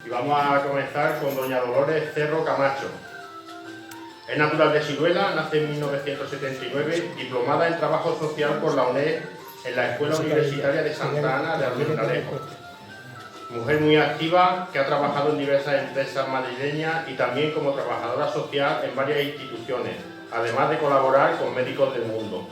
Y vamos a comenzar con doña Dolores Cerro Camacho. Es natural de Siruela, nace en 1979, diplomada en Trabajo Social por la UNED en la Escuela Universitaria de Santa Ana de Almendralejo. Mujer muy activa que ha trabajado en diversas empresas madrileñas y también como trabajadora social en varias instituciones, además de colaborar con Médicos del Mundo.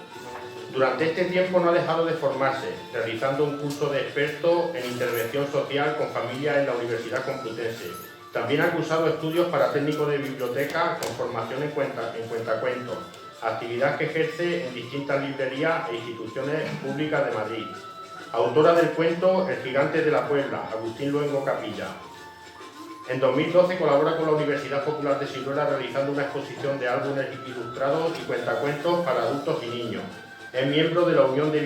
Durante este tiempo no ha dejado de formarse, realizando un curso de experto en intervención social con familias en la Universidad Complutense. También ha cursado estudios para técnico de biblioteca con formación en cuentacuentos, actividad que ejerce en distintas librerías e instituciones públicas de Madrid. Autora del cuento El gigante de la Puebla, Agustín Luengo Capilla. En 2012 colabora con la Universidad Popular de Siruela realizando una exposición de álbumes ilustrados y cuentacuentos para adultos y niños. Es miembro de la Unión de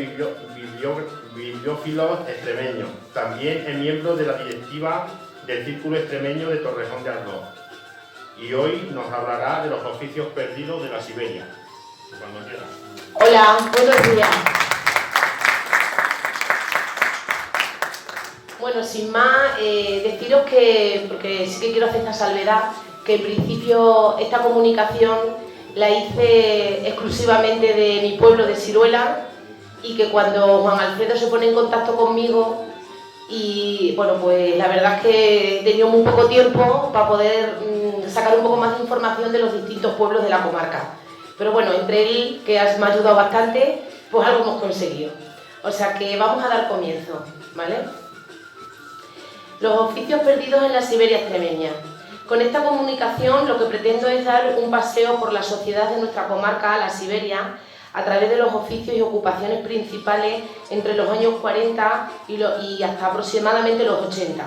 Bibliófilos Extremeños. También es miembro de la directiva del Círculo Extremeño de Torrejón de Ardoz. Y hoy nos hablará de los oficios perdidos de la Siberia. Cuando quiera. Hola, buenos días. Bueno, sin más, deciros que, porque sí que quiero hacer esta salvedad, que en principio esta comunicación la hice exclusivamente de mi pueblo, de Siruela, y que cuando Juan Alfredo se pone en contacto conmigo, y bueno, pues la verdad es que he tenido muy poco tiempo para poder sacar un poco más de información de los distintos pueblos de la comarca. Pero bueno, entre él, que me ha ayudado bastante, pues algo hemos conseguido. O sea que vamos a dar comienzo, ¿vale? Los oficios perdidos en la Siberia extremeña. Con esta comunicación lo que pretendo es dar un paseo por la sociedad de nuestra comarca, la Siberia, a través de los oficios y ocupaciones principales entre los años 40 y hasta aproximadamente los 80,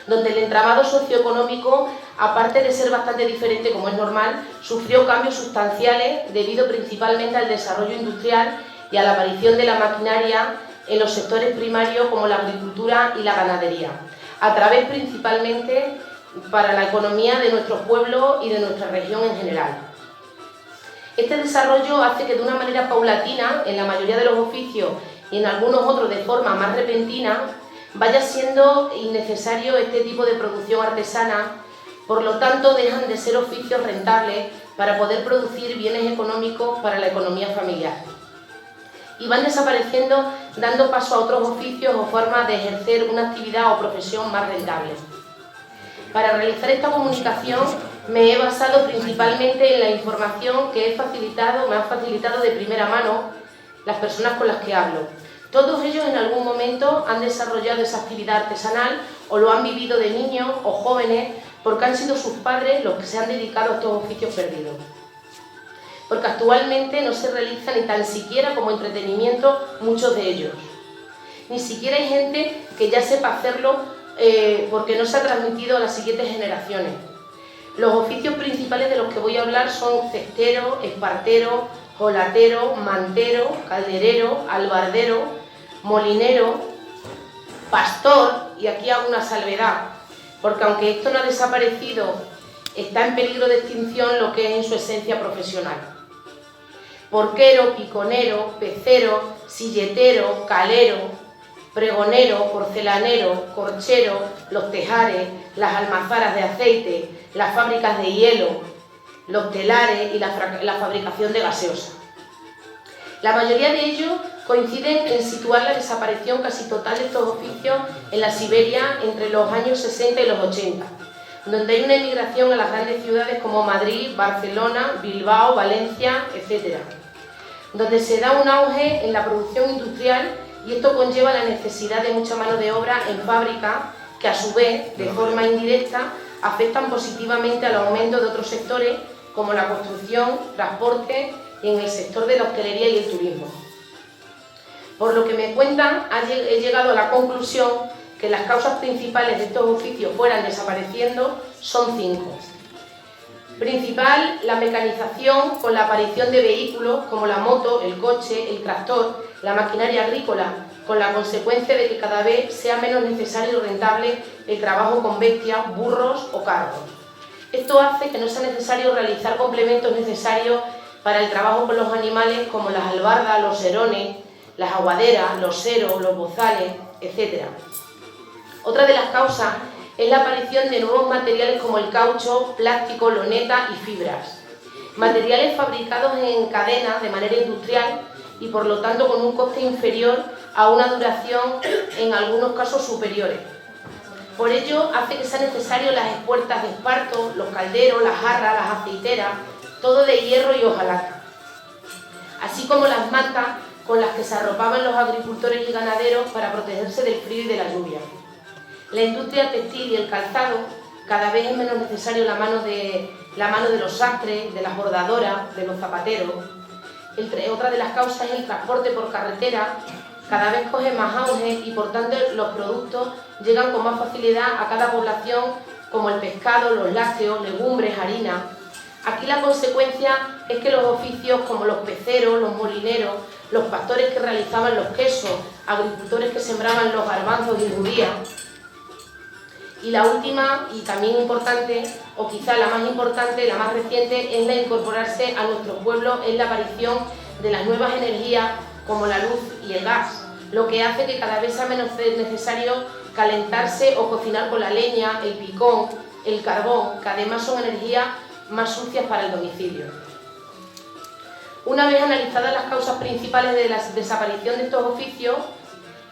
donde el entramado socioeconómico, aparte de ser bastante diferente como es normal, sufrió cambios sustanciales debido principalmente al desarrollo industrial y a la aparición de la maquinaria en los sectores primarios como la agricultura y la ganadería, a través principalmente para la economía de nuestros pueblos y de nuestra región en general. Este desarrollo hace que de una manera paulatina, en la mayoría de los oficios y en algunos otros de forma más repentina, vaya siendo innecesario este tipo de producción artesana, por lo tanto dejan de ser oficios rentables para poder producir bienes económicos para la economía familiar. Y van desapareciendo, dando paso a otros oficios o formas de ejercer una actividad o profesión más rentable. Para realizar esta comunicación me he basado principalmente en la información que me han facilitado de primera mano las personas con las que hablo. Todos ellos en algún momento han desarrollado esa actividad artesanal o lo han vivido de niños o jóvenes porque han sido sus padres los que se han dedicado a estos oficios perdidos. Porque actualmente no se realizan ni tan siquiera como entretenimiento muchos de ellos. Ni siquiera hay gente que ya sepa hacerlo porque no se ha transmitido a las siguientes generaciones. Los oficios principales de los que voy a hablar son cestero, espartero, jolatero, mantero, calderero, albardero, molinero, pastor, y aquí hago una salvedad, porque aunque esto no ha desaparecido, está en peligro de extinción lo que es en su esencia profesional. Porquero, piconero, pecero, silletero, calero, pregonero, porcelanero, corchero, los tejares, las almazaras de aceite, las fábricas de hielo, los telares y la fabricación de gaseosa. La mayoría de ellos coinciden en situar la desaparición casi total de estos oficios en la Siberia entre los años 60 y los 80, donde hay una emigración a las grandes ciudades como Madrid, Barcelona, Bilbao, Valencia, etc., donde se da un auge en la producción industrial y esto conlleva la necesidad de mucha mano de obra en fábrica que a su vez, de forma indirecta, afectan positivamente al aumento de otros sectores como la construcción, transporte y en el sector de la hostelería y el turismo. Por lo que me cuentan, he llegado a la conclusión que las causas principales de estos oficios fueran desapareciendo son 5. Principal, la mecanización con la aparición de vehículos como la moto, el coche, el tractor, la maquinaria agrícola, con la consecuencia de que cada vez sea menos necesario y rentable el trabajo con bestias, burros o carros. Esto hace que no sea necesario realizar complementos necesarios para el trabajo con los animales como las albardas, los serones, las aguaderas, los seros, los bozales, etc. Otra de las causas es la aparición de nuevos materiales como el caucho, plástico, loneta y fibras. Materiales fabricados en cadena de manera industrial y por lo tanto con un coste inferior a una duración en algunos casos superiores. Por ello hace que sean necesarios las espuertas de esparto, los calderos, las jarras, las aceiteras, todo de hierro y hojalata, así como las mantas con las que se arropaban los agricultores y ganaderos para protegerse del frío y de la lluvia. La industria textil y el calzado, cada vez es menos necesario la mano de los sastres, de las bordadoras, de los zapateros. Otra de las causas es el transporte por carretera, cada vez coge más auge y por tanto los productos llegan con más facilidad a cada población, como el pescado, los lácteos, legumbres, harina. Aquí la consecuencia es que los oficios como los peceros, los molineros, los pastores que realizaban los quesos, agricultores que sembraban los garbanzos y judías. Y la última, y también importante, o quizá la más importante, la más reciente, es la incorporarse a nuestro pueblo en la aparición de las nuevas energías como la luz y el gas, lo que hace que cada vez sea menos necesario calentarse o cocinar con la leña, el picón, el carbón, que además son energías más sucias para el domicilio. Una vez analizadas las causas principales de la desaparición de estos oficios,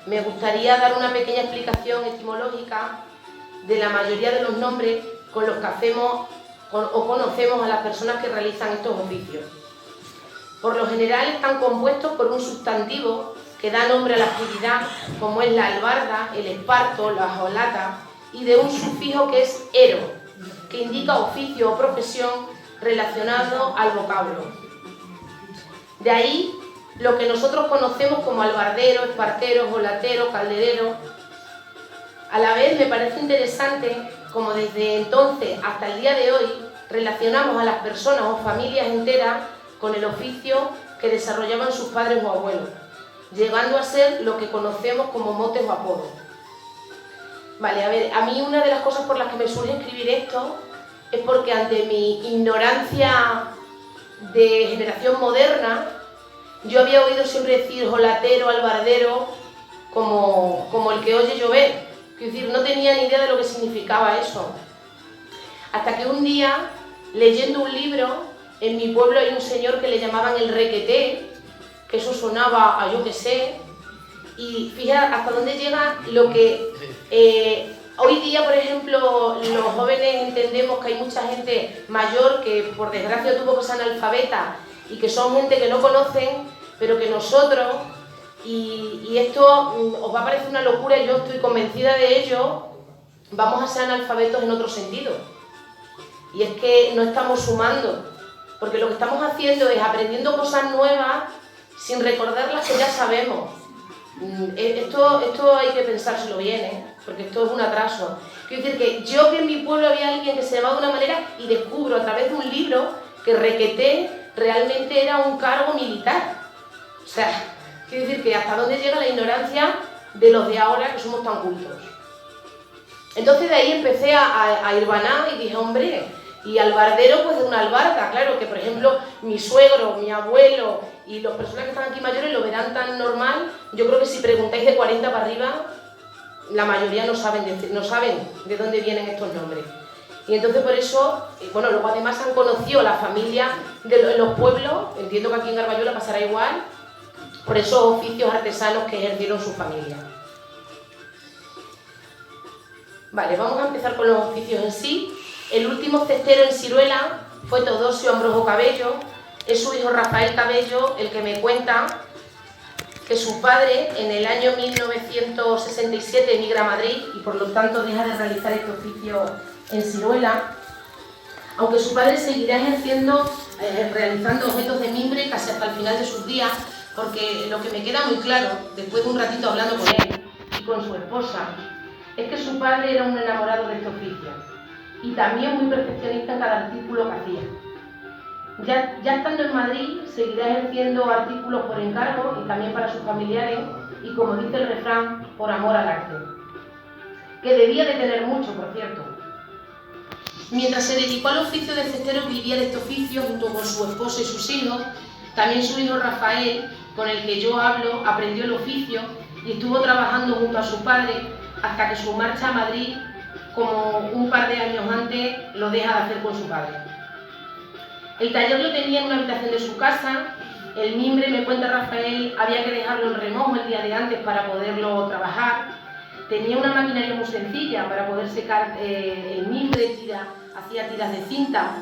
me gustaría dar una pequeña explicación etimológica de la mayoría de los nombres con los que hacemos o conocemos a las personas que realizan estos oficios. Por lo general están compuestos por un sustantivo que da nombre a la actividad, como es la albarda, el esparto, la hojalata, y de un sufijo que es ero, que indica oficio o profesión relacionado al vocablo. De ahí lo que nosotros conocemos como albardero, espartero, holatero, calderero. A la vez me parece interesante como desde entonces hasta el día de hoy relacionamos a las personas o familias enteras con el oficio que desarrollaban sus padres o abuelos, llegando a ser lo que conocemos como motes o apodos. Vale, a ver, a mí una de las cosas por las que me surge escribir esto es porque ante mi ignorancia de generación moderna, yo había oído siempre decir holatero, albardero, como el que oye llover. Es decir, no tenía ni idea de lo que significaba eso. Hasta que un día, leyendo un libro, en mi pueblo hay un señor que le llamaban el requeté, que eso sonaba a yo que sé, y fíjate hasta dónde llega lo que hoy día, por ejemplo, los jóvenes entendemos que hay mucha gente mayor que por desgracia tuvo que ser analfabeta y que son gente que no conocen, pero que nosotros, y esto os va a parecer una locura y yo estoy convencida de ello, vamos a ser analfabetos en otro sentido. Y es que no estamos sumando, porque lo que estamos haciendo es aprendiendo cosas nuevas sin recordar las que ya sabemos. Esto hay que pensárselo bien, porque esto es un atraso. Quiero decir que yo que en mi pueblo había alguien que se llamaba de una manera y descubro a través de un libro que requeté realmente era un cargo militar. O sea, quiero decir que hasta dónde llega la ignorancia de los de ahora que somos tan cultos. Entonces de ahí empecé a hilvanar y dije, hombre, y albardero pues de una albarda, claro, que por ejemplo mi suegro, mi abuelo y las personas que están aquí mayores lo verán tan normal. Yo creo que si preguntáis de 40 para arriba, la mayoría no saben de dónde vienen estos nombres. Y entonces por eso, bueno, luego además han conocido la familia de los pueblos, entiendo que aquí en Garballola pasará igual, por esos oficios artesanos que ejercieron su familia. Vale, vamos a empezar con los oficios en sí. El último cestero en Siruela fue Teodosio Ambrojo Cabello. Es su hijo Rafael Cabello el que me cuenta que su padre en el año 1967 emigra a Madrid y por lo tanto deja de realizar este oficio en Siruela, aunque su padre seguirá realizando objetos de mimbre casi hasta el final de sus días, porque lo que me queda muy claro, después de un ratito hablando con él y con su esposa, es que su padre era un enamorado de este oficio y también muy perfeccionista en cada artículo que hacía. Ya estando en Madrid, seguirá ejerciendo artículos por encargo y también para sus familiares y, como dice el refrán, por amor al arte, que debía de tener mucho, por cierto. Mientras se dedicó al oficio de cestero, vivía de este oficio junto con su esposa y sus hijos. También su hijo Rafael, con el que yo hablo, aprendió el oficio y estuvo trabajando junto a su padre hasta que su marcha a Madrid como un par de años antes lo deja de hacer con su padre. El taller lo tenía en una habitación de su casa. El mimbre, me cuenta Rafael, había que dejarlo en remojo el día de antes para poderlo trabajar. Tenía una maquinaria muy sencilla para poder secar el mimbre, hacía tiras de cinta,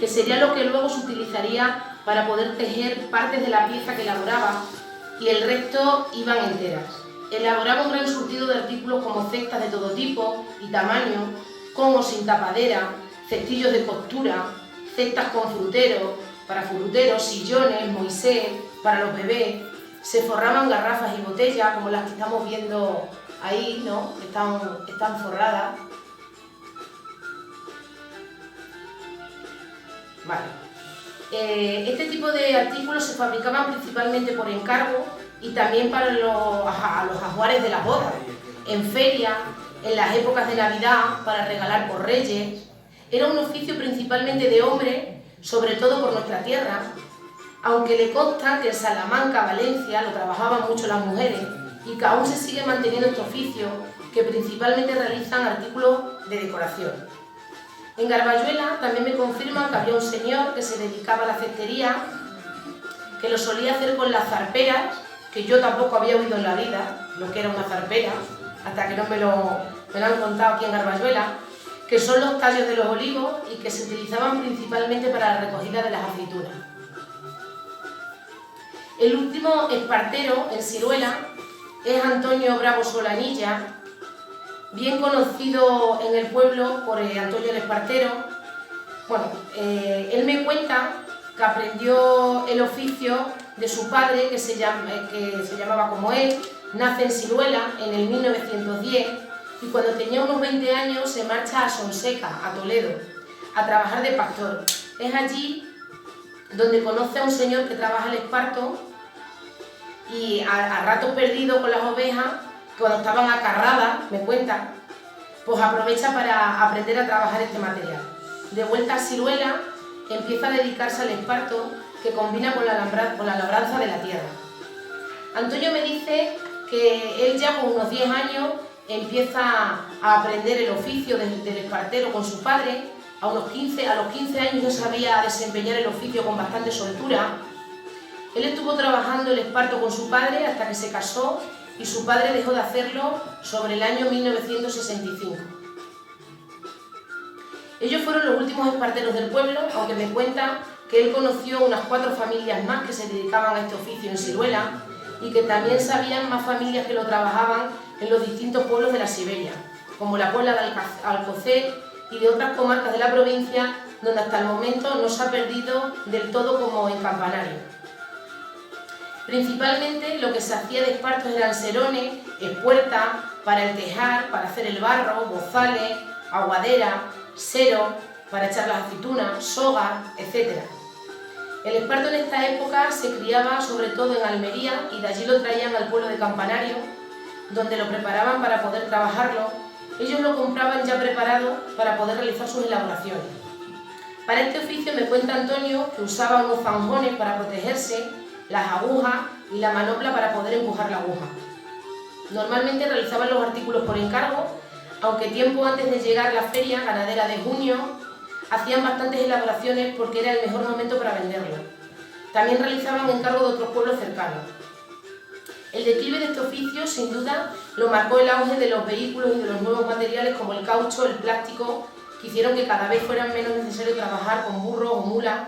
que sería lo que luego se utilizaría para poder tejer partes de la pieza que elaboraba, y el resto iban enteras. Elaboraba un gran surtido de artículos como cestas de todo tipo y tamaño, con o sin tapadera, cestillos de costura, cestas con fruteros, para fruteros, sillones, Moisés, para los bebés. Se forraban garrafas y botellas, como las que estamos viendo ahí, ¿no? Están forradas. Vale. Este tipo de artículos se fabricaban principalmente por encargo y también para los ajuares de las bodas, en feria, en las épocas de Navidad, para regalar por reyes. Era un oficio principalmente de hombre, sobre todo por nuestra tierra, aunque le consta que en Salamanca, Valencia, lo trabajaban mucho las mujeres y que aún se sigue manteniendo este oficio, que principalmente realizan artículos de decoración. En Garbayuela también me confirman que había un señor que se dedicaba a la cestería, que lo solía hacer con las zarperas, que yo tampoco había oído en la vida lo que era una zarpera, hasta que no me lo han contado aquí en Garbayuela, que son los tallos de los olivos y que se utilizaban principalmente para la recogida de las aceitunas. El último espartero en Siruela es Antonio Bravo Solanilla, bien conocido en el pueblo por Antonio el Espartero. Bueno, él me cuenta que aprendió el oficio de su padre, que se llamaba como él, nace en Siruela en el 1910 y cuando tenía unos 20 años se marcha a Sonseca, a Toledo, a trabajar de pastor. Es allí donde conoce a un señor que trabaja el esparto y a ratos perdidos con las ovejas, cuando estaban acarradas, me cuenta, pues aprovecha para aprender a trabajar este material. De vuelta a Siruela, empieza a dedicarse al esparto, que combina con la labranza de la tierra. Antonio me dice que él ya con unos 10 años empieza a aprender el oficio del espartero con su padre. A los 15 años ya sabía desempeñar el oficio con bastante soltura. Él estuvo trabajando el esparto con su padre hasta que se casó y su padre dejó de hacerlo sobre el año 1965. Ellos fueron los últimos esparteros del pueblo, aunque me cuentan que él conoció unas 4 familias más que se dedicaban a este oficio en Siruela y que también sabían más familias que lo trabajaban en los distintos pueblos de la Siberia, como la Puebla de Alcocer y de otras comarcas de la provincia, donde hasta el momento no se ha perdido del todo como en Campanario. Principalmente lo que se hacía de espartos eran serones, espuertas, para el tejar, para hacer el barro, bozales, aguadera, sero, para echar las aceitunas, sogas, etc. El esparto en esta época se criaba sobre todo en Almería y de allí lo traían al pueblo de Campanario, donde lo preparaban para poder trabajarlo. Ellos lo compraban ya preparado para poder realizar sus elaboraciones. Para este oficio me cuenta Antonio que usaba unos zanjones para protegerse, las agujas y la manopla para poder empujar la aguja. Normalmente realizaban los artículos por encargo, aunque tiempo antes de llegar la feria ganadera de junio hacían bastantes elaboraciones porque era el mejor momento para venderlo. También realizaban encargo de otros pueblos cercanos. El declive de este oficio, sin duda, lo marcó el auge de los vehículos y de los nuevos materiales como el caucho, el plástico, que hicieron que cada vez fuera menos necesario trabajar con burros o mulas.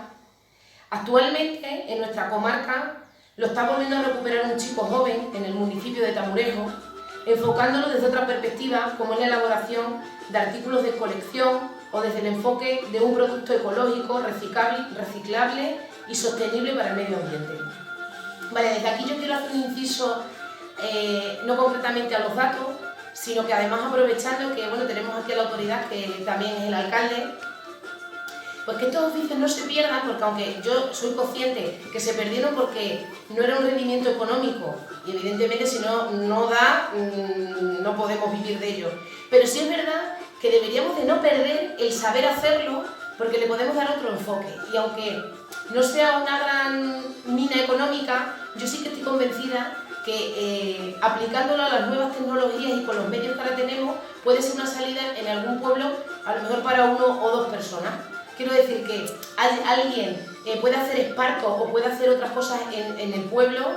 Actualmente, en nuestra comarca, lo está volviendo a recuperar un chico joven en el municipio de Tamurejo, enfocándolo desde otra perspectiva, como es la elaboración de artículos de colección o desde el enfoque de un producto ecológico, reciclable y sostenible para el medio ambiente. Vale, desde aquí yo quiero hacer un inciso, no concretamente a los datos, sino que además aprovechando que bueno, tenemos aquí a la autoridad, que también es el alcalde, pues que estos oficios no se pierdan, porque aunque yo soy consciente que se perdieron porque no era un rendimiento económico, y evidentemente si no da, no podemos vivir de ello. Pero sí es verdad que deberíamos de no perder el saber hacerlo, porque le podemos dar otro enfoque. Y aunque no sea una gran mina económica, yo sí que estoy convencida que aplicándolo a las nuevas tecnologías y con los medios que ahora tenemos, puede ser una salida en algún pueblo, a lo mejor para 1 o 2 personas. Quiero decir que alguien puede hacer esparto o puede hacer otras cosas en el pueblo,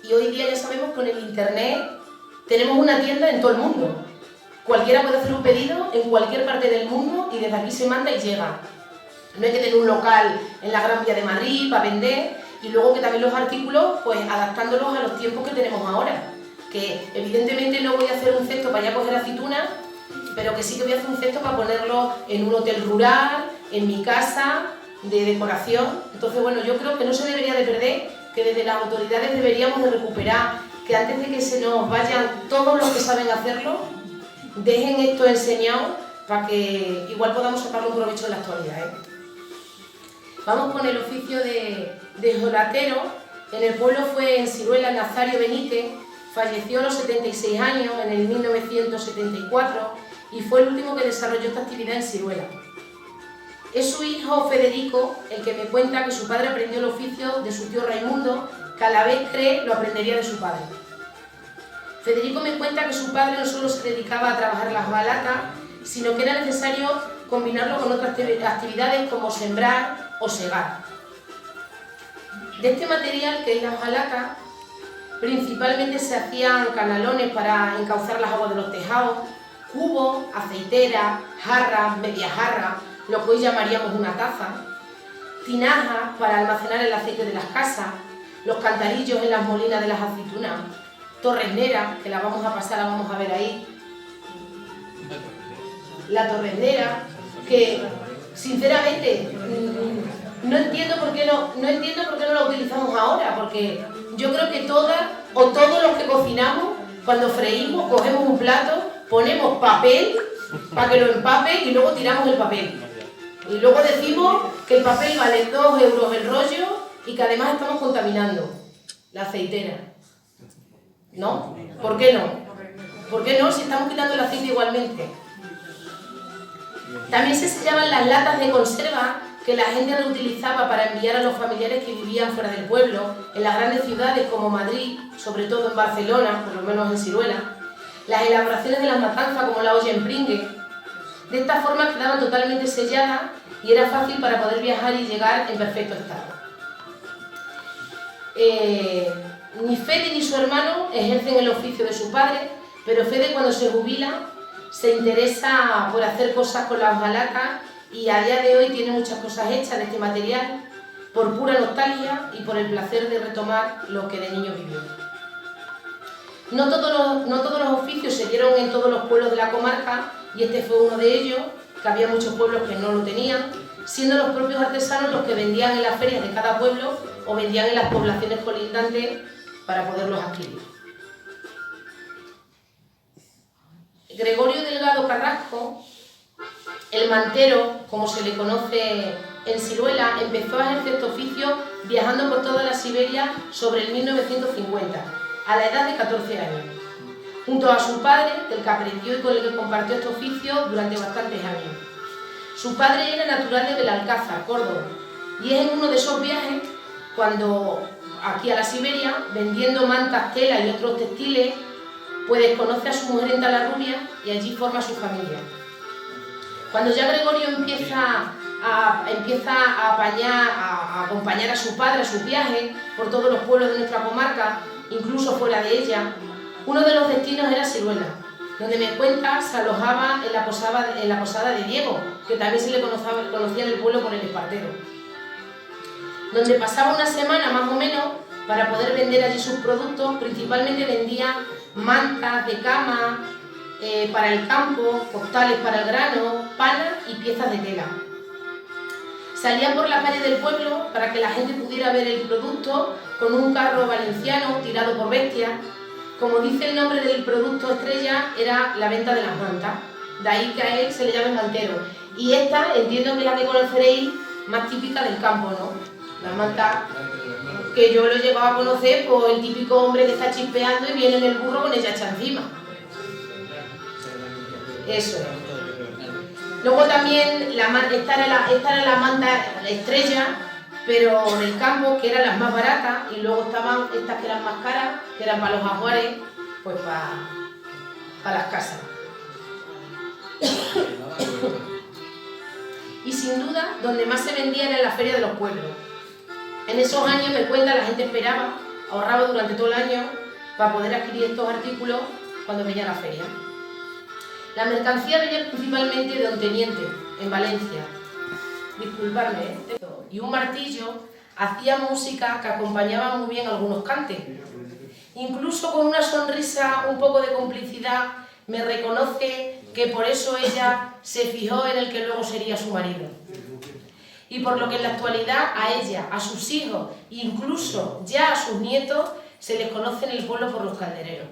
y hoy día ya sabemos que con el internet tenemos una tienda en todo el mundo. Cualquiera puede hacer un pedido en cualquier parte del mundo y desde aquí se manda y llega. No hay que tener un local en la Gran Vía de Madrid para vender, y luego que también los artículos, pues adaptándolos a los tiempos que tenemos ahora. Que evidentemente no voy a hacer un cesto para ir a coger aceitunas, pero que sí que voy a hacer un cesto para ponerlo en un hotel rural, en mi casa, de decoración. Entonces, bueno, yo creo que no se debería de perder, que desde las autoridades deberíamos de recuperar, que antes de que se nos vayan todos los que saben hacerlo, dejen esto enseñado para que igual podamos sacarle un provecho en la actualidad, ¿eh? Vamos con el oficio de jolatero. En el pueblo fue en Ciruela Nazario Benítez, falleció a los 76 años en el 1974 y fue el último que desarrolló esta actividad en Ciruela. Es su hijo Federico el que me cuenta que su padre aprendió el oficio de su tío Raimundo, que a la vez cree lo aprendería de su padre. Federico me cuenta que su padre no solo se dedicaba a trabajar las hojalacas, sino que era necesario combinarlo con otras actividades como sembrar o segar. De este material, que es la hojalaca, principalmente se hacían canalones para encauzar las aguas de los tejados, cubos, aceiteras, jarras, media jarras, lo que hoy llamaríamos una taza, tinajas para almacenar el aceite de las casas, los cantarillos en las molinas de las aceitunas, torresneras, que la vamos a pasar, la vamos a ver ahí, la torresnera, que sinceramente no entiendo por qué no la utilizamos ahora, porque yo creo que todas o todos los que cocinamos, cuando freímos, cogemos un plato, ponemos papel para que lo empape y luego tiramos el papel. Y luego decimos que el papel vale 2 euros el rollo y que además estamos contaminando la aceitera. ¿No? ¿Por qué no? ¿Por qué no? Si estamos quitando el aceite igualmente. También se sellaban las latas de conserva que la gente reutilizaba para enviar a los familiares que vivían fuera del pueblo, en las grandes ciudades como Madrid, sobre todo en Barcelona, por lo menos en Ciruela, las elaboraciones de las matanzas como la olla en pringue. De esta forma quedaban totalmente selladas y era fácil para poder viajar y llegar en perfecto estado. Ni Fede ni su hermano ejercen el oficio de su padre, pero Fede, cuando se jubila, se interesa por hacer cosas con la hojalaca y a día de hoy tiene muchas cosas hechas de este material por pura nostalgia y por el placer de retomar lo que de niño vivió. No todos los oficios se dieron en todos los pueblos de la comarca, y este fue uno de ellos, que había muchos pueblos que no lo tenían, siendo los propios artesanos los que vendían en las ferias de cada pueblo o vendían en las poblaciones colindantes para poderlos adquirir. Gregorio Delgado Carrasco, el mantero, como se le conoce en Ciruela, empezó a ejercer este oficio viajando por toda la Siberia sobre el 1950, a la edad de 14 años, junto a su padre, del que aprendió y con el que compartió este oficio durante bastantes años. Su padre era natural de Belalcázar, Córdoba, y es en uno de esos viajes cuando, aquí a la Siberia, vendiendo mantas, telas y otros textiles, pues conoce a su mujer en Talarrubia y allí forma su familia. Cuando ya Gregorio empieza a acompañar a su padre a sus viajes por todos los pueblos de nuestra comarca, incluso fuera de ella, uno de los destinos era Ciruela, donde me cuenta se alojaba en la posada de Diego, que también se le conocía en el pueblo por el espartero, donde pasaba una semana más o menos para poder vender allí sus productos. Principalmente vendía mantas de cama para el campo, costales para el grano, panas y piezas de tela. Salían por la calle del pueblo para que la gente pudiera ver el producto con un carro valenciano tirado por bestias. Como dice el nombre del producto estrella, era la venta de las mantas. De ahí que a él se le llame mantero. Y esta, entiendo que es la que conoceréis, más típica del campo, ¿no? La manta que yo lo he llegado a conocer, pues el típico hombre que está chispeando y viene en el burro con ella hecha encima. Eso. Luego también esta era la manta estrella, pero en el campo, que eran las más baratas, y luego estaban estas que eran más caras, que eran para los ajuares, pues para las casas. Y sin duda, donde más se vendía era en la feria de los pueblos. En esos años, me cuenta, la gente esperaba, ahorraba durante todo el año para poder adquirir estos artículos cuando venía a la feria. La mercancía venía principalmente de Onteniente, en Valencia. Disculpadme, ¿eh? Y un martillo hacía música que acompañaba muy bien algunos cantes. Incluso con una sonrisa, un poco de complicidad, me reconoce que por eso ella se fijó en el que luego sería su marido. Y por lo que en la actualidad a ella, a sus hijos, incluso ya a sus nietos, se les conoce en el pueblo por los caldereros.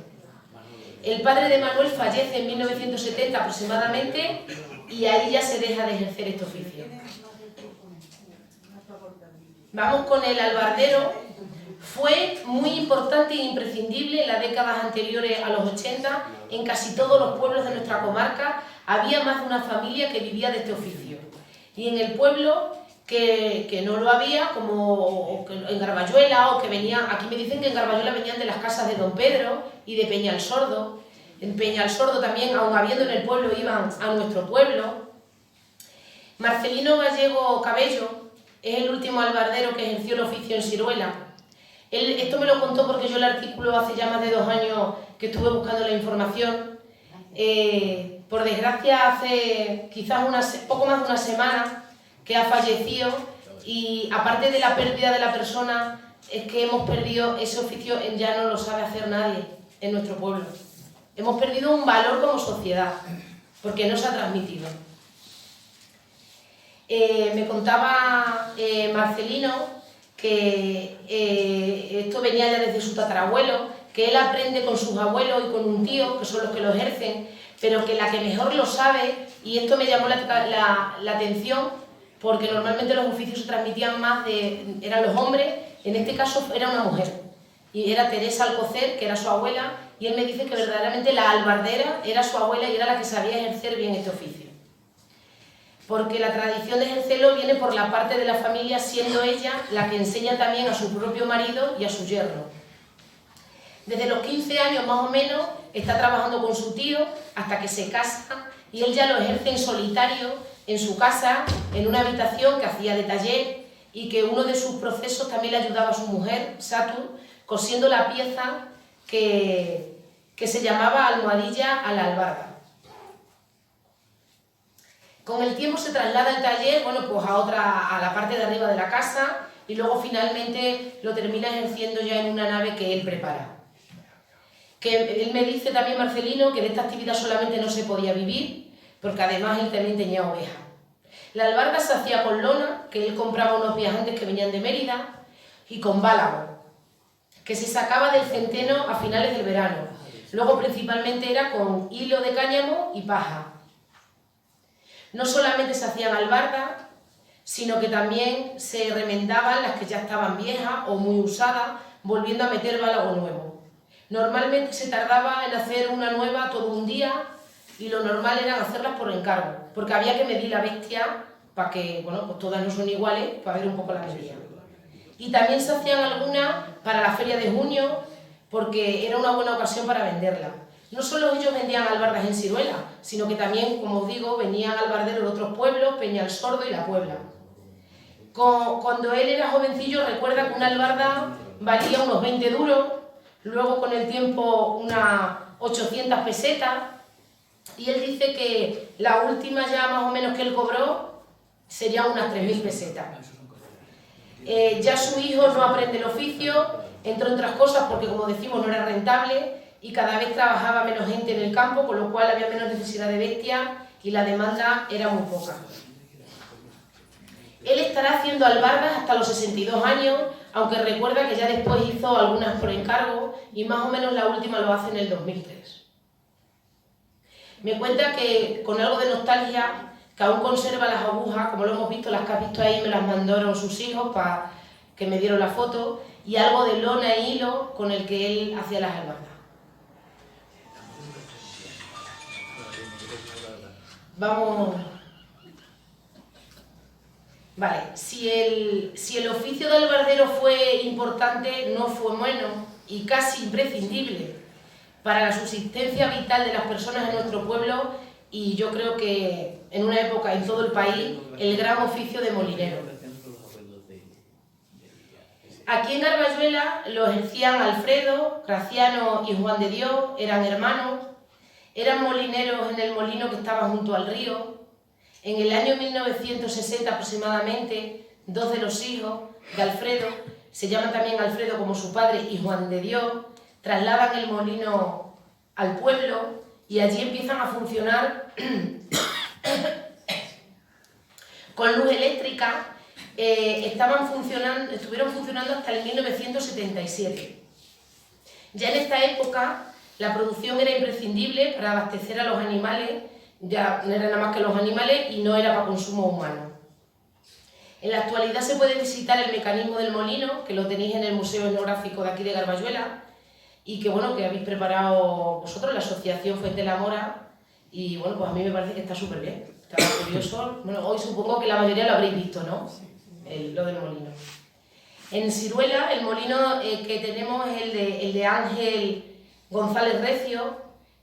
El padre de Manuel fallece en 1970 aproximadamente y ahí ya se deja de ejercer este oficio. Vamos con el albardero. Fue muy importante e imprescindible en las décadas anteriores a los 80. En casi todos los pueblos de nuestra comarca había más de una familia que vivía de este oficio. Y en el pueblo que no lo había, como en Garbayuela, o que venían, aquí me dicen que en Garbayuela venían de las casas de Don Pedro y de Peñalsordo. En Peñalsordo también, aun habiendo en el pueblo, iban a nuestro pueblo. Marcelino Gallego Cabello es el último albardero que ejerció el oficio en Siruela. Esto me lo contó porque yo el artículo hace ya más de 2 años que estuve buscando la información. Por desgracia, hace quizás poco más de una semana que ha fallecido, y aparte de la pérdida de la persona, es que hemos perdido ese oficio, ya no lo sabe hacer nadie en nuestro pueblo. Hemos perdido un valor como sociedad, porque no se ha transmitido. Me contaba Marcelino que esto venía ya desde su tatarabuelo, que él aprende con sus abuelos y con un tío, que son los que lo ejercen, pero que la que mejor lo sabe, y esto me llamó la atención, porque normalmente los oficios se transmitían más eran los hombres, en este caso era una mujer, y era Teresa Alcocer, que era su abuela, y él me dice que verdaderamente la albardera era su abuela y era la que sabía ejercer bien este oficio. Porque la tradición de ejercerlo viene por la parte de la familia, siendo ella la que enseña también a su propio marido y a su yerno. Desde los 15 años más o menos está trabajando con su tío hasta que se casa, y él ya lo ejerce en solitario en su casa, en una habitación que hacía de taller, y que uno de sus procesos también le ayudaba a su mujer, Satur, cosiendo la pieza que se llamaba almohadilla a la albarda. Con el tiempo se traslada el taller, bueno, pues a la parte de arriba de la casa, y luego finalmente lo termina ejerciendo ya en una nave que él prepara. Que él me dice también, Marcelino, que de esta actividad solamente no se podía vivir, porque además él también tenía ovejas. La albarda se hacía con lona, que él compraba a unos viajantes que venían de Mérida, y con bálago, que se sacaba del centeno a finales del verano. Luego principalmente era con hilo de cáñamo y paja. No solamente se hacían albardas, sino que también se remendaban las que ya estaban viejas o muy usadas, volviendo a meter bálago nuevo. Normalmente se tardaba en hacer una nueva todo un día, y lo normal era hacerlas por encargo, porque había que medir la bestia para que, bueno, pues todas no son iguales, para ver un poco la medida. Y también se hacían algunas para la feria de junio, porque era una buena ocasión para venderlas. No solo ellos vendían albardas en Siruela, sino que también, como os digo, venían albarderos de otros pueblos, Peñalsordo y La Puebla. Cuando él era jovencillo, recuerda que una albarda valía unos 20 duros, luego con el tiempo unas 800 pesetas, y él dice que la última ya más o menos que él cobró sería unas 3.000 pesetas. Ya su hijo no aprende el oficio, entre otras cosas porque, como decimos, no era rentable, y cada vez trabajaba menos gente en el campo, con lo cual había menos necesidad de bestias y la demanda era muy poca. Él estará haciendo albardas hasta los 62 años, aunque recuerda que ya después hizo algunas por encargo, y más o menos la última lo hace en el 2003. Me cuenta que, con algo de nostalgia, que aún conserva las agujas, como lo hemos visto, las que has visto ahí me las mandaron sus hijos para que me dieron la foto, y algo de lona e hilo con el que él hacía las albardas. Vamos. Vale, si el oficio de albardero fue importante, no fue bueno y casi imprescindible para la subsistencia vital de las personas en nuestro pueblo y yo creo que en una época en todo el país, el gran oficio de molinero. Aquí en Garbayuela lo ejercían Alfredo, Graciano y Juan de Dios, eran hermanos, eran molineros en el molino que estaba junto al río. En el año 1960 aproximadamente, dos de los hijos de Alfredo, se llaman también Alfredo como su padre y Juan de Dios, trasladan el molino al pueblo y allí empiezan a funcionar con luz eléctrica. Estuvieron funcionando hasta el 1977. Ya en esta época la producción era imprescindible para abastecer a los animales, ya no era nada más que los animales y no era para consumo humano. En la actualidad se puede visitar el mecanismo del molino, que lo tenéis en el Museo Etnográfico de aquí de Garbayuela y que bueno, que habéis preparado vosotros, la Asociación Fuente la Mora, y bueno, pues a mí me parece que está súper bien, está curioso. Bueno, hoy supongo que la mayoría lo habréis visto, ¿no? Lo del molino. En Siruela, el molino que tenemos es el de Ángel González Recio,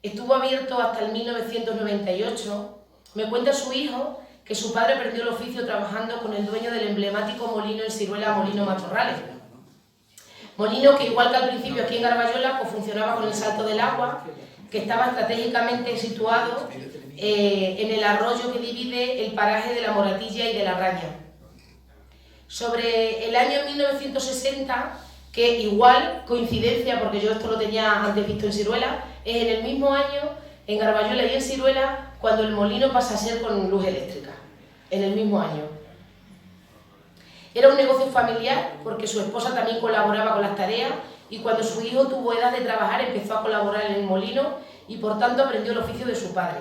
estuvo abierto hasta el 1998. Me cuenta su hijo que su padre aprendió el oficio trabajando con el dueño del emblemático molino en Siruela, Molino Matorrales. Molino que igual que al principio aquí en Garbayuela, pues funcionaba con el salto del agua, que estaba estratégicamente situado en el arroyo que divide el paraje de la Moratilla y de la Raña. Sobre el año 1960, que igual, coincidencia, porque yo esto lo tenía antes visto en Siruela, es en el mismo año, en Garbayuela y en Siruela, cuando el molino pasa a ser con luz eléctrica, en el mismo año. Era un negocio familiar, porque su esposa también colaboraba con las tareas, y cuando su hijo tuvo edad de trabajar empezó a colaborar en el molino, y por tanto aprendió el oficio de su padre.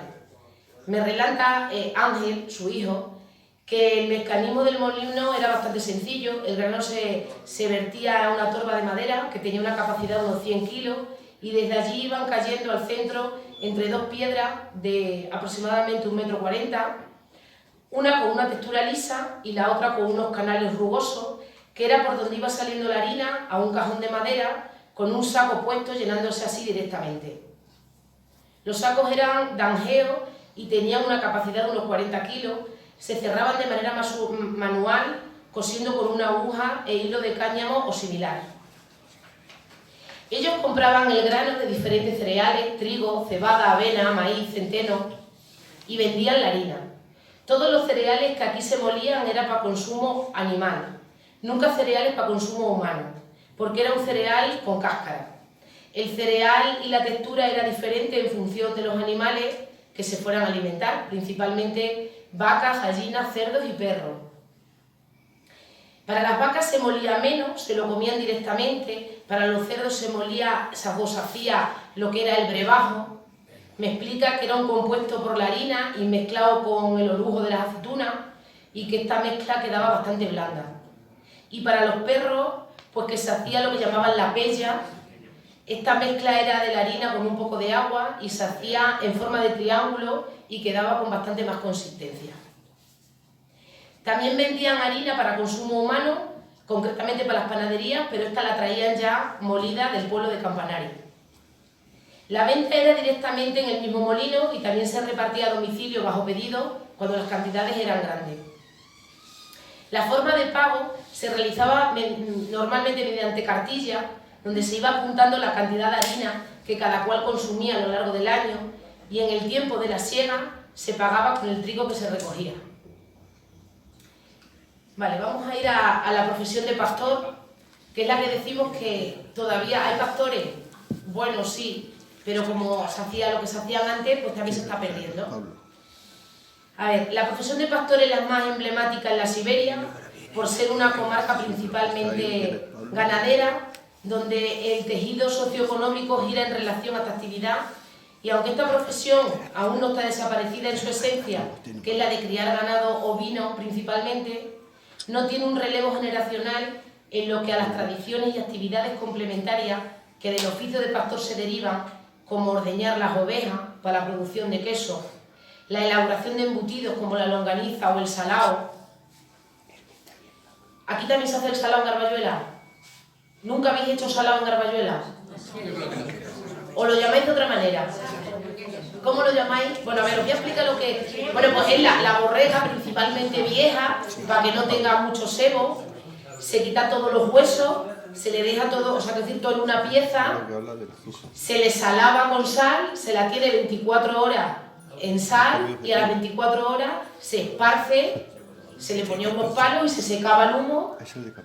Me relata Ángel, su hijo, que el mecanismo del molino era bastante sencillo. El grano se vertía a una torba de madera que tenía una capacidad de unos 100 kilos y desde allí iban cayendo al centro entre dos piedras de aproximadamente 1,40 m, una con una textura lisa y la otra con unos canales rugosos, que era por donde iba saliendo la harina a un cajón de madera con un saco puesto llenándose así directamente. Los sacos eran de angeo y tenían una capacidad de unos 40 kilos. Se cerraban de manera manual, cosiendo con una aguja e hilo de cáñamo o similar. Ellos compraban el grano de diferentes cereales, trigo, cebada, avena, maíz, centeno, y vendían la harina. Todos los cereales que aquí se molían eran para consumo animal, nunca cereales para consumo humano, porque era un cereal con cáscara. El cereal y la textura era diferente en función de los animales que se fueran a alimentar, principalmente vacas, gallinas, cerdos y perros. Para las vacas se molía menos, se lo comían directamente. Para los cerdos se hacía lo que era el brebajo. Me explica que era un compuesto por la harina y mezclado con el orujo de las aceitunas y que esta mezcla quedaba bastante blanda. Y para los perros, pues que se hacía lo que llamaban la pella. Esta mezcla era de la harina con un poco de agua y se hacía en forma de triángulo y quedaba con bastante más consistencia. También vendían harina para consumo humano, concretamente para las panaderías, pero esta la traían ya molida del pueblo de Campanario. La venta era directamente en el mismo molino y también se repartía a domicilio bajo pedido cuando las cantidades eran grandes. La forma de pago se realizaba normalmente mediante cartilla, donde se iba apuntando la cantidad de harina que cada cual consumía a lo largo del año y en el tiempo de la siega se pagaba con el trigo que se recogía. Vale, vamos a ir a la profesión de pastor, que es la que decimos que todavía hay pastores, bueno, sí, pero como se hacía lo que se hacían antes, pues también se está perdiendo. A ver, la profesión de pastor es la más emblemática en la Siberia, por ser una comarca principalmente ganadera, donde el tejido socioeconómico gira en relación a esta actividad, y aunque esta profesión aún no está desaparecida en su esencia, que es la de criar ganado ovino principalmente, no tiene un relevo generacional en lo que a las tradiciones y actividades complementarias que del oficio de pastor se derivan, como ordeñar las ovejas para la producción de queso, la elaboración de embutidos como la longaniza o el salao, ¿Aquí también se hace el salado en Garbayuela? ¿Nunca habéis hecho salado en Garbayuela? ¿O lo llamáis de otra manera? ¿Cómo lo llamáis? Bueno, a ver, os voy a explicar lo que es. Bueno, pues es la borrega principalmente vieja, para que no tenga mucho sebo. Se quita todos los huesos, se le deja todo, o sea, que decir, todo en una pieza. Se le salaba con sal, se la tiene 24 horas en sal y a las 24 horas se esparce, se le ponía unos palos y se secaba el humo,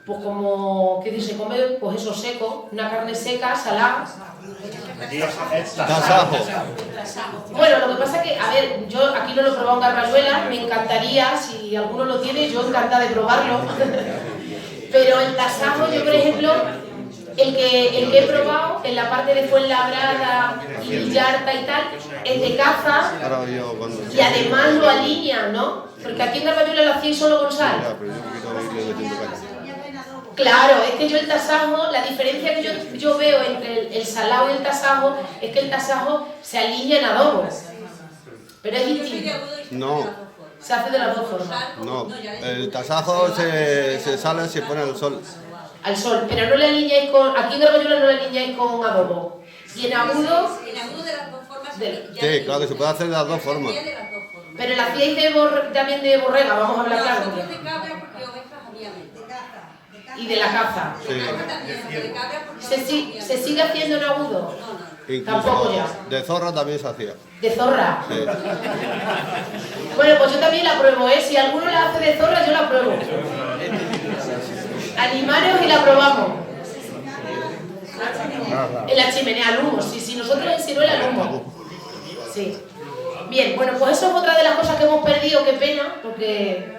pues como, ¿qué dice? Se come, pues eso seco, una carne seca, salada. Tasajo. Bueno, lo que pasa es que, a ver, yo aquí no lo he probado en Garbayuela, me encantaría, si alguno lo tiene, yo encantada de probarlo. Pero el tasajo, yo por ejemplo, el que he probado en la parte de Fuenlabrada y Villarta y tal, es de caza y además lo alinean, ¿no? Porque aquí en Garbayuela lo hacéis solo con sal. Claro, es que yo el tasajo, la diferencia que yo veo entre el salado y el tasajo es que el tasajo se alinea en adobo. Pero es distinto. No. Se hace de las dos formas. No, el tasajo se sale y se pone al sol. Al sol, pero no le alineáis con... Aquí en Garbayuela no le alineáis con adobo. Y en agudo... En agudo de las dos formas. Sí, claro que se puede hacer de las dos formas. Pero la hacíais también de borrega, vamos a hablar claro. Nosotros de cabra porque ovejas habíamos. Y de la caza. Sí. ¿Se sigue haciendo en agudo? Incluso Tampoco ya. de zorra también se hacía. ¿De zorra? Sí. Bueno, pues yo también la pruebo, ¿eh? Si alguno la hace de zorra, yo la pruebo. Animaros y la probamos. En la chimenea al humo, sí, nosotros en Ciruela al humo. Sí. Bien, bueno, pues eso es otra de las cosas que hemos perdido, qué pena, porque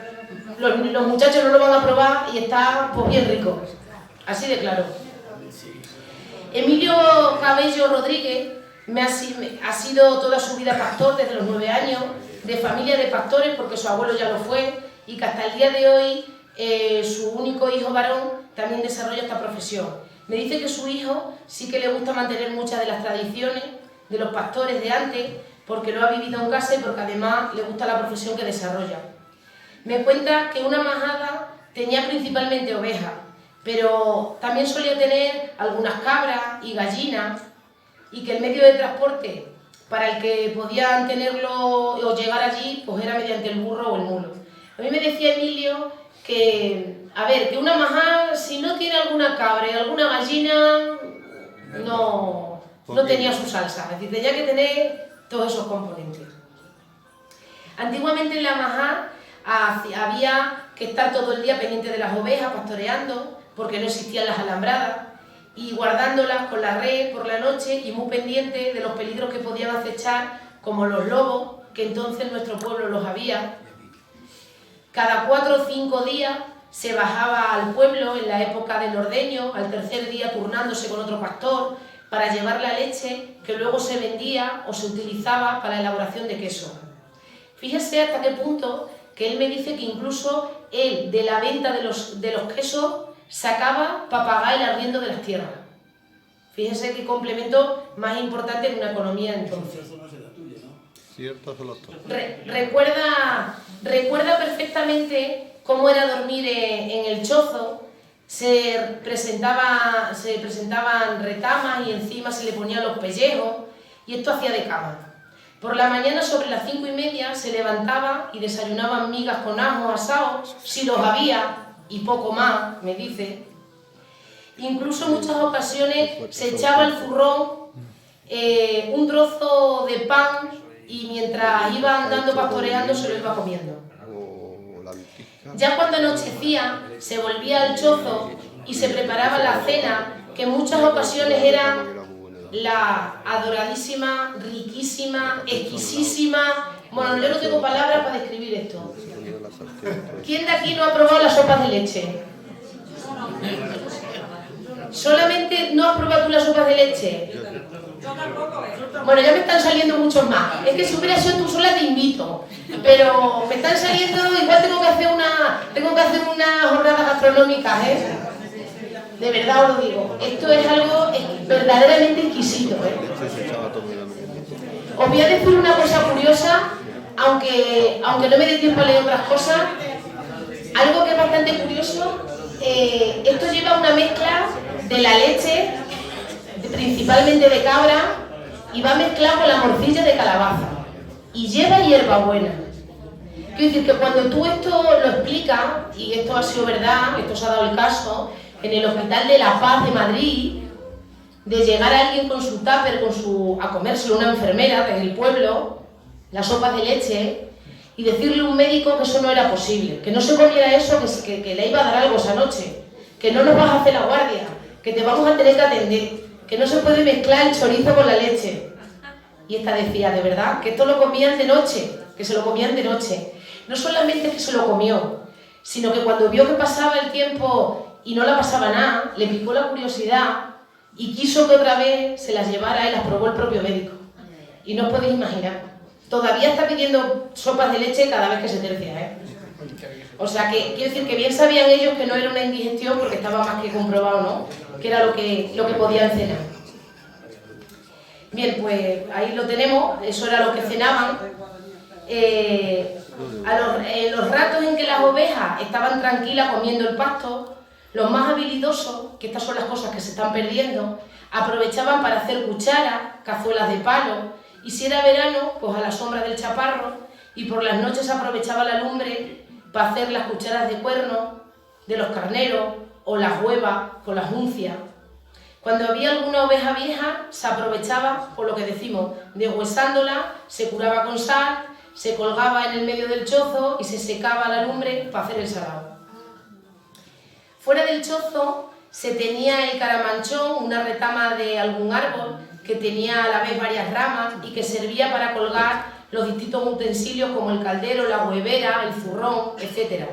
los muchachos no lo van a probar y está pues bien rico. Así de claro. Emilio Cabello Rodríguez ha sido toda su vida pastor desde los 9 años, de familia de pastores porque su abuelo ya lo fue y que hasta el día de hoy su único hijo varón también desarrolla esta profesión. Me dice que su hijo sí que le gusta mantener muchas de las tradiciones de los pastores de antes porque lo ha vivido en casa y porque además le gusta la profesión que desarrolla. Me cuenta que una majada tenía principalmente ovejas, pero también solía tener algunas cabras y gallinas y que el medio de transporte para el que podían tenerlo o llegar allí pues era mediante el burro o el mulo. A mí me decía Emilio que, a ver, que una majada si no tiene alguna cabra y alguna gallina no tenía su salsa, es decir, tenía que tener todos esos componentes. Antiguamente en la majada había que estar todo el día pendiente de las ovejas, pastoreando, porque no existían las alambradas, y guardándolas con la red por la noche y muy pendiente de los peligros que podían acechar, como los lobos, que entonces en nuestro pueblo los había. Cada 4 o 5 días se bajaba al pueblo en la época del ordeño, al tercer día turnándose con otro pastor, para llevar la leche que luego se vendía o se utilizaba para la elaboración de queso. Fíjese hasta qué punto que él me dice que incluso él, de la venta de los quesos, sacaba para pagar el arriendo de las tierras. Fíjese qué complemento más importante en una economía entonces. Ciertos son los dos. Recuerda perfectamente cómo era dormir en el chozo. Se presentaban retamas y encima se le ponían los pellejos y esto hacía de cama. Por la mañana sobre las 5:30 se levantaba y desayunaban migas con ajo asados, si los había, y poco más, me dice. Incluso en muchas ocasiones se echaba el zurrón, un trozo de pan y mientras iba andando pastoreando se lo iba comiendo. Ya cuando anochecía se volvía al chozo y se preparaba la cena, que en muchas ocasiones era la adoradísima, riquísima, exquisísima. Bueno, yo no tengo palabras para describir esto. ¿Quién de aquí no ha probado las sopas de leche? ¿Solamente no has probado tú las sopas de leche? Bueno, ya me están saliendo muchos más. Es que si hubiera sido tú sola te invito. Pero me están saliendo, igual tengo que hacer unas jornadas gastronómicas, ¿eh? De verdad os lo digo. Esto es algo verdaderamente exquisito, ¿eh? Os voy a decir una cosa curiosa, aunque no me dé tiempo a leer otras cosas. Algo que es bastante curioso Esto lleva una mezcla de la leche, principalmente de cabra, y va mezclado con la morcilla de calabaza. Y lleva hierbabuena. Quiero decir que cuando tú esto lo explicas, y esto ha sido verdad, esto se ha dado el caso, en el Hospital de la Paz de Madrid, de llegar a alguien con su tupper, a comérselo una enfermera del pueblo, las sopas de leche, y decirle a un médico que eso no era posible, que no se comiera eso, que le iba a dar algo esa noche, que no nos vas a hacer la guardia, que te vamos a tener que atender, que no se puede mezclar el chorizo con la leche. Y esta decía, de verdad, que esto lo comían de noche, que se lo comían de noche. No solamente que se lo comió, sino que cuando vio que pasaba el tiempo y no la pasaba nada, le picó la curiosidad y quiso que otra vez se las llevara y las probó el propio médico. Y no os podéis imaginar. Todavía está pidiendo sopas de leche cada vez que se tercia, ¿eh? O sea que, quiero decir que bien sabían ellos que no era una indigestión porque estaba más que comprobado, ¿no? Que era lo que podían cenar. Bien, pues ahí lo tenemos, eso era lo que cenaban. Los ratos en que las ovejas estaban tranquilas comiendo el pasto, los más habilidosos, que estas son las cosas que se están perdiendo, aprovechaban para hacer cucharas, cazuelas de palo, y si era verano, pues a la sombra del chaparro, y por las noches aprovechaba la lumbre para hacer las cucharas de cuerno de los carneros o las huevas con las uncias. Cuando había alguna oveja vieja, se aprovechaba, por lo que decimos, deshuesándola, se curaba con sal, se colgaba en el medio del chozo y se secaba la lumbre para hacer el salado. Fuera del chozo se tenía el caramanchón, una retama de algún árbol que tenía a la vez varias ramas y que servía para colgar los distintos utensilios como el caldero, la huevera, el zurrón, etc.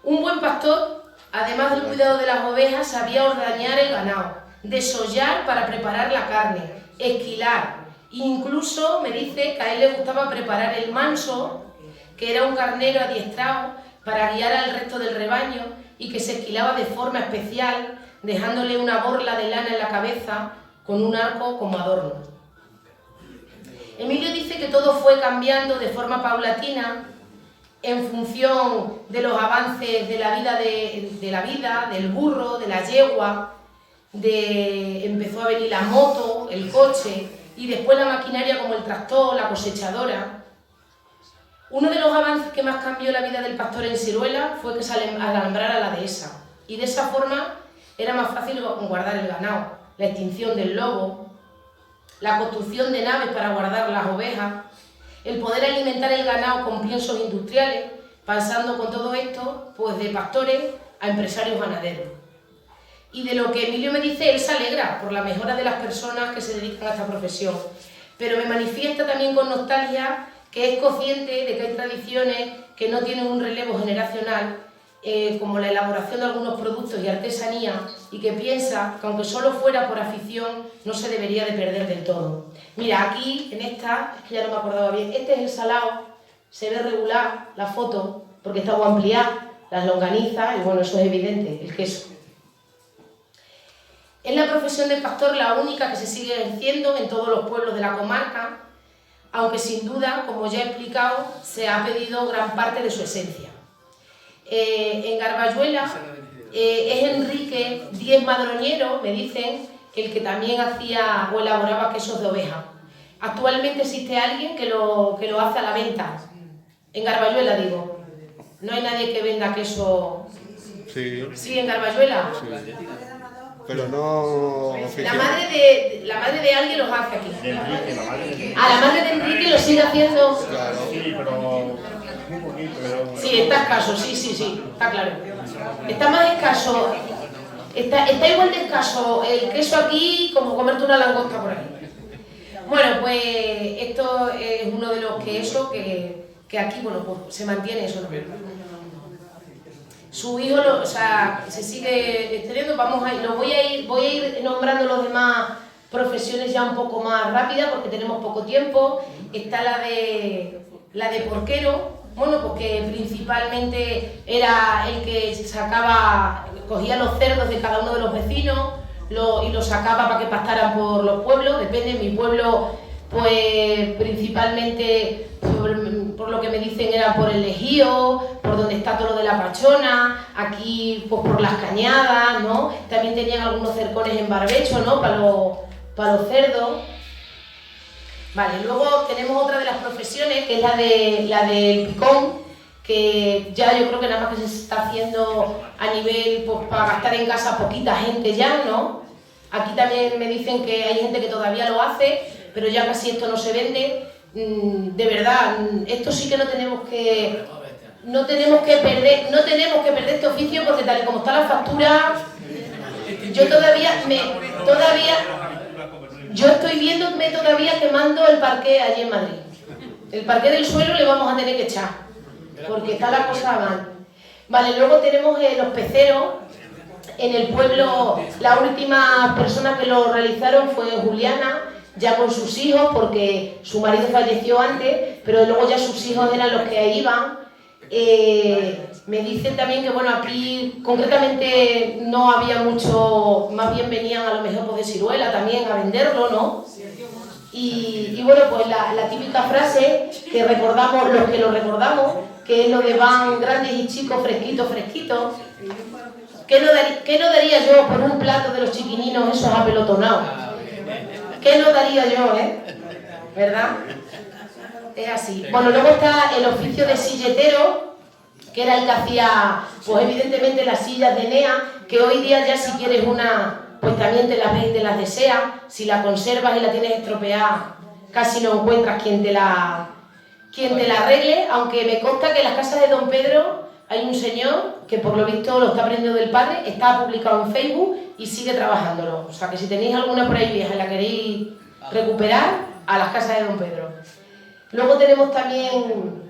Un buen pastor, además del cuidado de las ovejas, sabía ordeñar el ganado, desollar para preparar la carne, esquilar. Incluso me dice que a él le gustaba preparar el manso, que era un carnero adiestrado para guiar al resto del rebaño y que se esquilaba de forma especial, dejándole una borla de lana en la cabeza con un arco como adorno. Emilio dice que todo fue cambiando de forma paulatina en función de los avances de la vida, del burro, de la yegua, empezó a venir la moto, el coche y después la maquinaria como el tractor, la cosechadora. Uno de los avances que más cambió la vida del pastor en Siruela fue que se alambrara la dehesa y de esa forma era más fácil guardar el ganado, la extinción del lobo, la construcción de naves para guardar las ovejas, el poder alimentar el ganado con piensos industriales, pasando con todo esto pues de pastores a empresarios ganaderos. Y de lo que Emilio me dice, él se alegra por la mejora de las personas que se dedican a esta profesión, pero me manifiesta también con nostalgia que es consciente de que hay tradiciones que no tienen un relevo generacional, como la elaboración de algunos productos y artesanía, y que piensa que aunque solo fuera por afición, no se debería de perder del todo. Mira, aquí, en esta, es que ya no me acordaba bien, este es el salao, se ve regular la foto, porque está ampliada, las longanizas, y bueno, eso es evidente, el queso. Es la profesión del pastor la única que se sigue ejerciendo en todos los pueblos de la comarca, aunque sin duda, como ya he explicado, se ha perdido gran parte de su esencia. En Garbayuela es Enrique Díez Madroñero, me dicen, el que también hacía o elaboraba quesos de oveja. Actualmente existe alguien que lo hace a la venta. En Garbayuela, digo. No hay nadie que venda queso. Sí. Sí, en Garbayuela. Sí. Pero no la madre de alguien los hace aquí. De Enrique, la madre de Enrique. La madre de Enrique lo sigue haciendo. Claro. Sí, pero un poquito. Sí, está escaso, sí, está claro. Está más escaso, está igual de escaso el queso aquí como comerte una langosta por ahí. Bueno, pues esto es uno de los quesos que aquí, bueno, pues se mantiene eso, ¿no? Su hijo, se sigue extendiendo, voy a ir nombrando los demás profesiones ya un poco más rápidas porque tenemos poco tiempo. Está la de porquero, bueno, porque principalmente era el que cogía los cerdos de cada uno de los vecinos y los sacaba para que pastaran por los pueblos. Depende, en mi pueblo pues principalmente por lo que me dicen era por el Ejío, por donde está todo lo de la Pachona, aquí pues por las Cañadas, ¿no? También tenían algunos cercones en barbecho, ¿no? Para los cerdos. Vale, luego tenemos otra de las profesiones, que es la del picón, que ya yo creo que nada más que se está haciendo a nivel, pues para gastar en casa poquita gente ya, ¿no? Aquí también me dicen que hay gente que todavía lo hace, pero ya casi esto no se vende. De verdad, esto sí que no tenemos que perder este oficio, porque tal y como está la factura, yo estoy viéndome todavía quemando el parqué allí en Madrid. El parqué del suelo le vamos a tener que echar, porque está la cosa mal. Vale, luego tenemos los peceros. En el pueblo, la última persona que lo realizaron fue Juliana, ya con sus hijos, porque su marido falleció antes, pero luego ya sus hijos eran los que iban. Me dicen también que, bueno, aquí concretamente no había mucho, más bien venían a lo mejor pues, de Siruela también a venderlo, ¿no? Y bueno, pues la típica frase que recordamos, los que lo recordamos, que es lo de van grandes y chicos, fresquitos, fresquitos. ¿Qué no daría yo por un plato de los chiquininos esos apelotonados? ¿Qué no daría yo, ¿Verdad? Es así. Bueno, luego está el oficio de silletero, que era el que hacía, pues evidentemente las sillas de Enea, que hoy día ya si quieres una, pues también te las ves y te las deseas. Si la conservas y la tienes estropeada, casi no encuentras quien te la arregle, aunque me consta que en las casas de Don Pedro hay un señor que por lo visto lo está aprendiendo del padre, está publicado en Facebook y sigue trabajándolo. O sea que si tenéis alguna por ahí vieja y la queréis recuperar, a las casas de Don Pedro. Luego tenemos también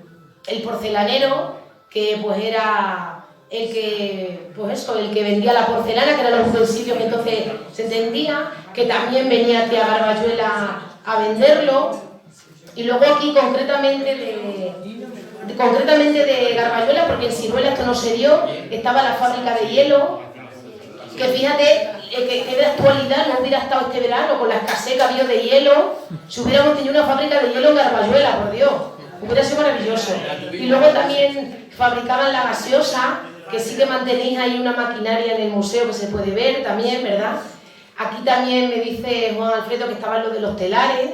el porcelanero, que pues era el que vendía la porcelana, que eran los utensilios que entonces se entendía, que también venía aquí a Garbayuela a venderlo. Y luego aquí concretamente de Garbayuela, porque en Siruela esto no se dio, estaba la fábrica de hielo, que fíjate que de actualidad no hubiera estado este verano con la escasez que había de hielo, si hubiéramos tenido una fábrica de hielo en Garbayuela, por Dios, hubiera sido maravilloso. Y luego también fabricaban la gaseosa, que sí que mantenéis ahí una maquinaria en el museo que se puede ver también, ¿verdad? Aquí también me dice Juan Alfredo que estaban los de los telares,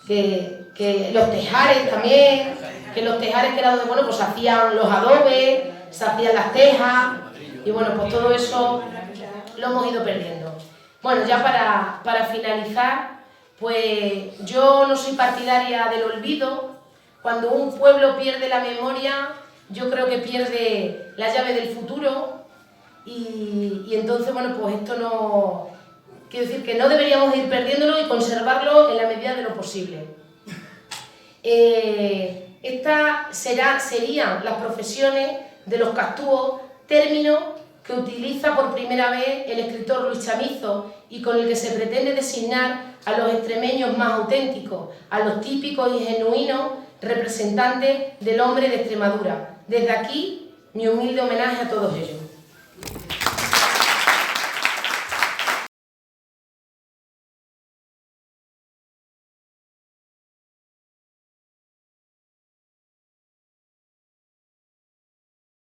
que los tejares también, que los tejares que era donde, bueno, pues se hacían los adobes, se hacían las tejas, y bueno, pues todo eso lo hemos ido perdiendo. Bueno, ya para finalizar, pues yo no soy partidaria del olvido. Cuando un pueblo pierde la memoria, yo creo que pierde la llave del futuro, y entonces, bueno, pues esto no... Quiero decir que no deberíamos ir perdiéndolo y conservarlo en la medida de lo posible. Estas serían las profesiones de los castúos, término que utiliza por primera vez el escritor Luis Chamizo y con el que se pretende designar a los extremeños más auténticos, a los típicos y genuinos representantes del hombre de Extremadura. Desde aquí, mi humilde homenaje a todos ellos.